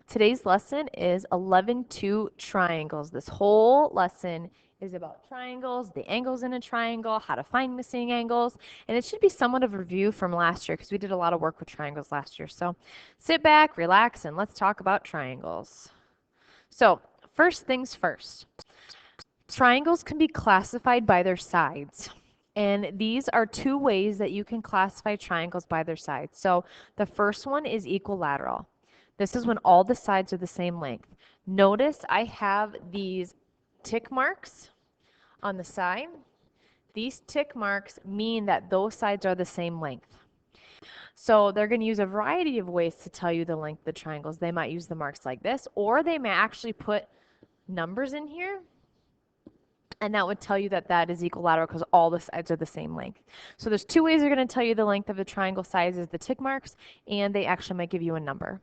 Today's lesson is 11-2 triangles. This whole lesson is about triangles, the angles in a triangle, how to find missing angles, and it should be somewhat of a review from last year because we did a lot of work with triangles last year. So sit back, relax, and let's talk about triangles. So first things first, triangles can be classified by their sides. And these are two ways that you can classify triangles by their sides. So the first one is equilateral. This is when all the sides are the same length. Notice I have these tick marks on the side. These tick marks mean that those sides are the same length. So they're going to use a variety of ways to tell you the length of the triangles. They might use the marks like this, or they may actually put numbers in here, and that would tell you that that is equilateral because all the sides are the same length. So there's two ways they're going to tell you the length of the triangle sides is the tick marks, and they actually might give you a number.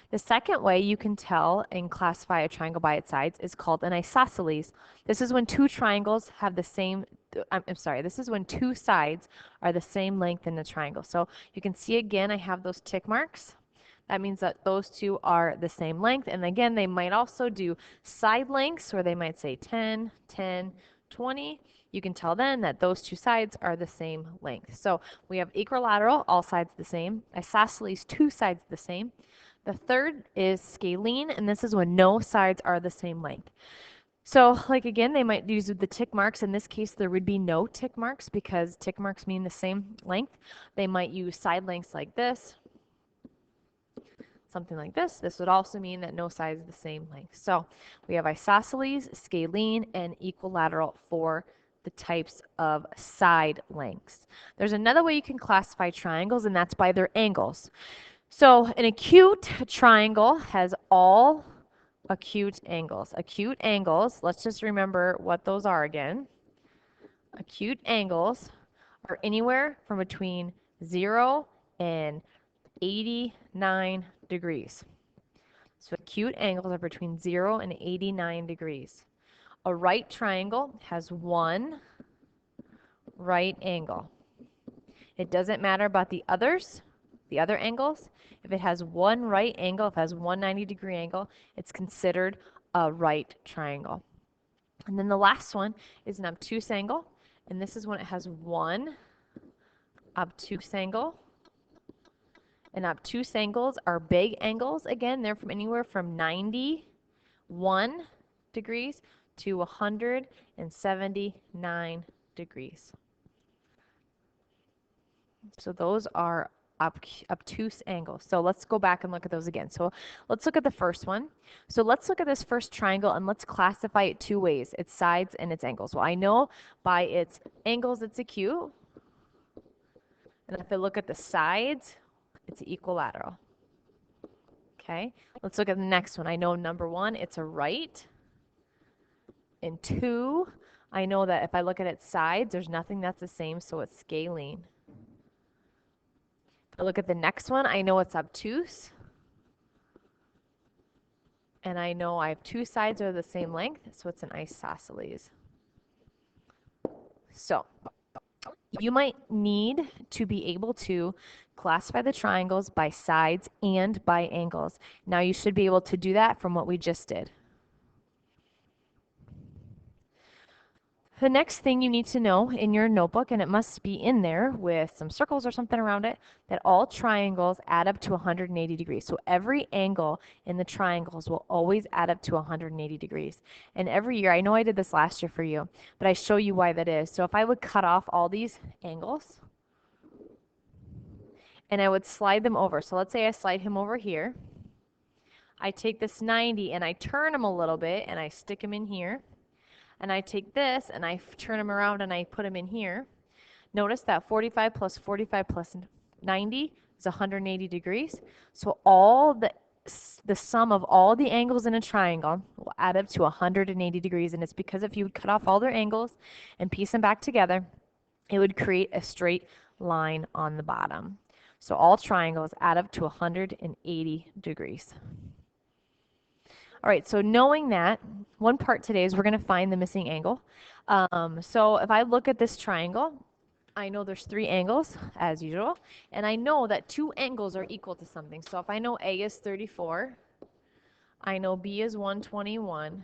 The second way you can tell and classify a triangle by its sides is called an isosceles. This is when two triangles have the same, this is when two sides are the same length in the triangle. So you can see again, I have those tick marks. That means that those two are the same length. And again, they might also do side lengths where they might say 10, 10, 20. You can tell then that those two sides are the same length. So we have equilateral, all sides the same. Isosceles, two sides the same. The third is scalene, and this is when no sides are the same length. So like again, they might use the tick marks. In this case, there would be no tick marks because tick marks mean the same length. They might use side lengths like this, something like this. This would also mean that no side is the same length. So we have isosceles, scalene, and equilateral for the types of side lengths. There's another way you can classify triangles, and that's by their angles. So an acute triangle has all acute angles. Acute angles, let's just remember what those are again. Acute angles are anywhere from between 0 and 89 degrees. So acute angles are between 0 and 89 degrees. A right triangle has one right angle. It doesn't matter about the others, the other angles. If it has one right angle, if it has one 90-degree angle, it's considered a right triangle. And then the last one is an obtuse angle, and this is when it has one obtuse angle. And obtuse angles are big angles. Again, they're from anywhere from 91 degrees to 179 degrees. So those are obtuse angles. So let's go back and look at those again. So let's look at the first one. So let's look at this first triangle and let's classify it two ways, its sides and its angles. Well, I know by its angles it's acute. And if I look at the sides, it's equilateral. Okay, let's look at the next one. I know number one, it's a right. And two, I know that if I look at its sides, there's nothing that's the same, so it's scalene. If I look at the next one, I know it's obtuse. And I know I have two sides that are the same length, so it's an isosceles. So you might need to be able to classify the triangles by sides and by angles. Now you should be able to do that from what we just did. The next thing you need to know in your notebook, and it must be in there with some circles or something around it, that all triangles add up to 180 degrees. So every angle in the triangles will always add up to 180 degrees. And every year, I know I did this last year for you, but I show you why that is. So if I would cut off all these angles, and I would slide them over. So let's say I slide him over here. I take this 90 and I turn him a little bit and I stick him in here. And I take this and I turn them around and I put them in here. Notice that 45 plus 45 plus 90 is 180 degrees. So all the sum of all the angles in a triangle will add up to 180 degrees. And it's because if you cut off all their angles and piece them back together, it would create a straight line on the bottom. So all triangles add up to 180 degrees. All right, so knowing that, one part today is we're going to find the missing angle. So if I look at this triangle, I know there's three angles, as usual, and I know that two angles are equal to something. So if I know A is 34, I know B is 121.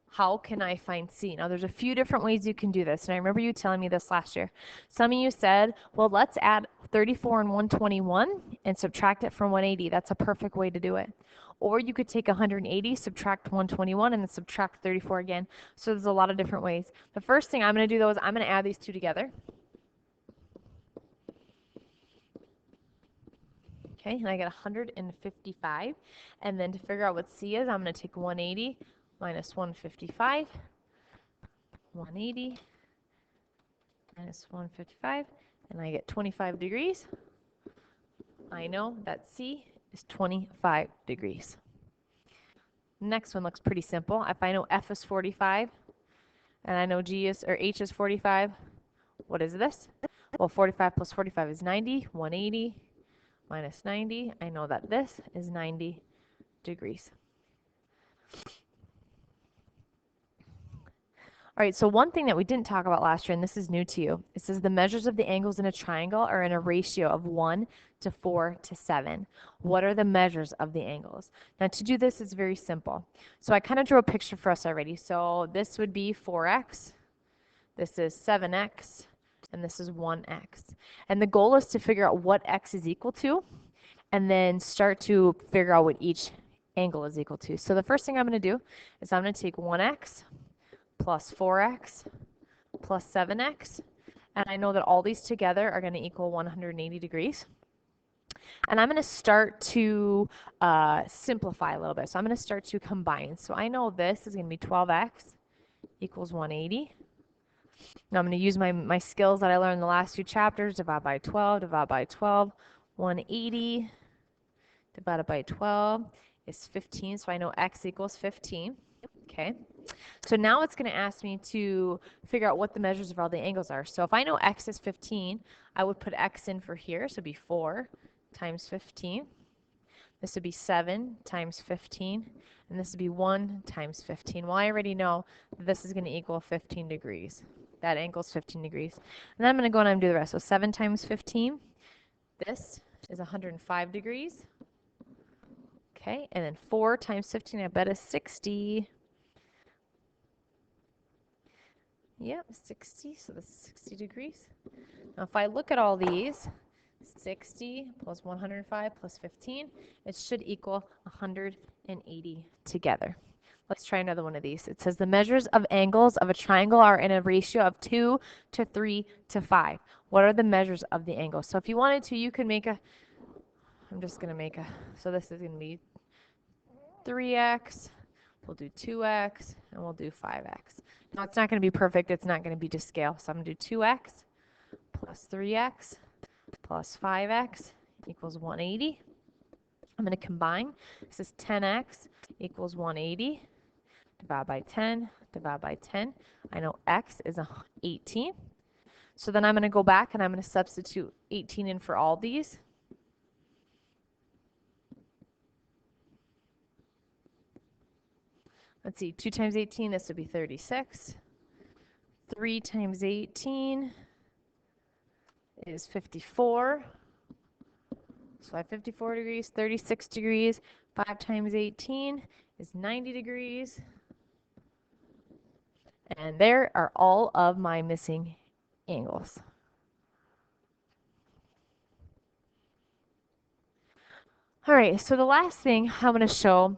How can I find C? Now, there's a few different ways you can do this, and I remember you telling me this last year. Some of you said, well, let's add 34 and 121 and subtract it from 180. That's a perfect way to do it. Or you could take 180, subtract 121, and then subtract 34 again. So there's a lot of different ways. The first thing I'm going to do, though, is I'm going to add these two together. Okay, and I get 155. And then to figure out what C is, I'm going to take 180 minus 155. 180 minus 155, and I get 25 degrees. I know that C is 25 degrees. Next one looks pretty simple. If I know F is 45, and I know G is, or H is 45, what is this? Well, 45 plus 45 is 90. 180 minus 90. I know that this is 90 degrees. All right, so one thing that we didn't talk about last year, and this is new to you, it says the measures of the angles in a triangle are in a ratio of 1 to 4 to 7. What are the measures of the angles? Now to do this, it's very simple. So I kind of drew a picture for us already. So this would be 4x, this is 7x, and this is 1x. And the goal is to figure out what x is equal to, and then start to figure out what each angle is equal to. So the first thing I'm going to do is I'm going to take 1x plus 4x plus 7x, and I know that all these together are going to equal 180 degrees. And I'm going to start to simplify a little bit. So I'm going to start to combine. So I know this is going to be 12x equals 180. Now I'm going to use my skills that I learned in the last few chapters. Divide by 12, divide by 12. 180 divided by 12 is 15. So I know x equals 15. Okay. So now it's going to ask me to figure out what the measures of all the angles are. So if I know x is 15, I would put x in for here. So it'd be 4 times 15. This would be 7 times 15. And this would be 1 times 15. Well, I already know that this is going to equal 15 degrees. That angle is 15 degrees. And then I'm going to go and do the rest. So 7 times 15. This is 105 degrees. Okay. And then 4 times 15, I bet is 60. Yep, 60, so this is 60 degrees. Now if I look at all these, 60 plus 105 plus 15, it should equal 180 together. Let's try another one of these. It says the measures of angles of a triangle are in a ratio of 2 to 3 to 5. What are the measures of the angles? So if you wanted to, you could make a, I'm just going to make a, so this is going to be 3x. We'll do 2x, and we'll do 5x. Now, it's not going to be perfect. It's not going to be to scale. So I'm going to do 2x plus 3x plus 5x equals 180. I'm going to combine. This is 10x equals 180. Divide by 10, divide by 10. I know x is 18. So then I'm going to go back, and I'm going to substitute 18 in for all these. Let's see, 2 times 18, this would be 36. 3 times 18 is 54. So I have 54 degrees, 36 degrees. 5 times 18 is 90 degrees. And there are all of my missing angles. All right, so the last thing I'm going to show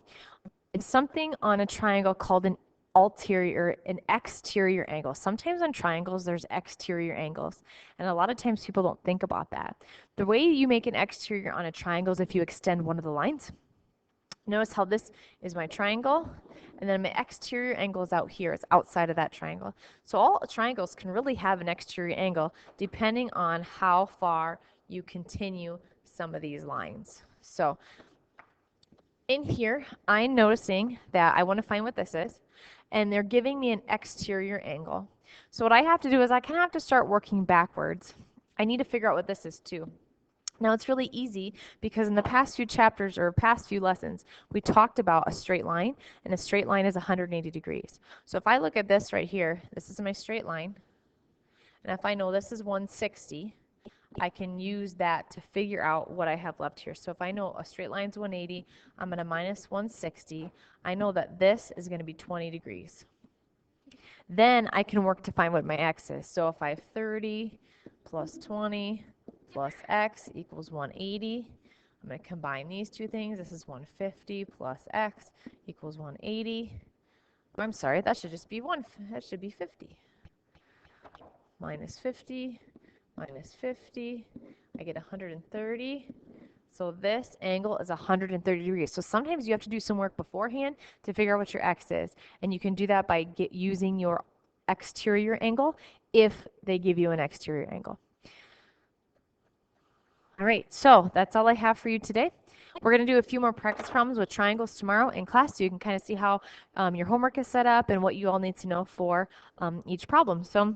is something on a triangle called an exterior angle. Sometimes on triangles there's exterior angles, and a lot of times people don't think about that. The way you make an exterior on a triangle is if you extend one of the lines. Notice how this is my triangle, and then my exterior angle is out here. It's outside of that triangle. So all triangles can really have an exterior angle depending on how far you continue some of these lines. So in here, I'm noticing that I want to find what this is, and they're giving me an exterior angle. So what I have to do is I kind of have to start working backwards. I need to figure out what this is too. Now it's really easy because in the past few chapters or past few lessons, we talked about a straight line, and a straight line is 180 degrees. So if I look at this right here, this is my straight line, and if I know this is 160, I can use that to figure out what I have left here. So if I know a straight line is 180, I'm going to minus 160. I know that this is going to be 20 degrees. Then I can work to find what my x is. So if I have 30 plus 20 plus x equals 180, I'm going to combine these two things. This is 150 plus x equals 180. I'm sorry, that should just be that should be 50. Minus 50, minus 50, I get 130. So this angle is 130 degrees. So sometimes you have to do some work beforehand to figure out what your x is. And you can do that by using your exterior angle if they give you an exterior angle. All right, so that's all I have for you today. We're going to do a few more practice problems with triangles tomorrow in class so you can kind of see how your homework is set up and what you all need to know for each problem. So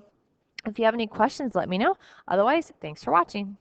if you have any questions, let me know. Otherwise, thanks for watching.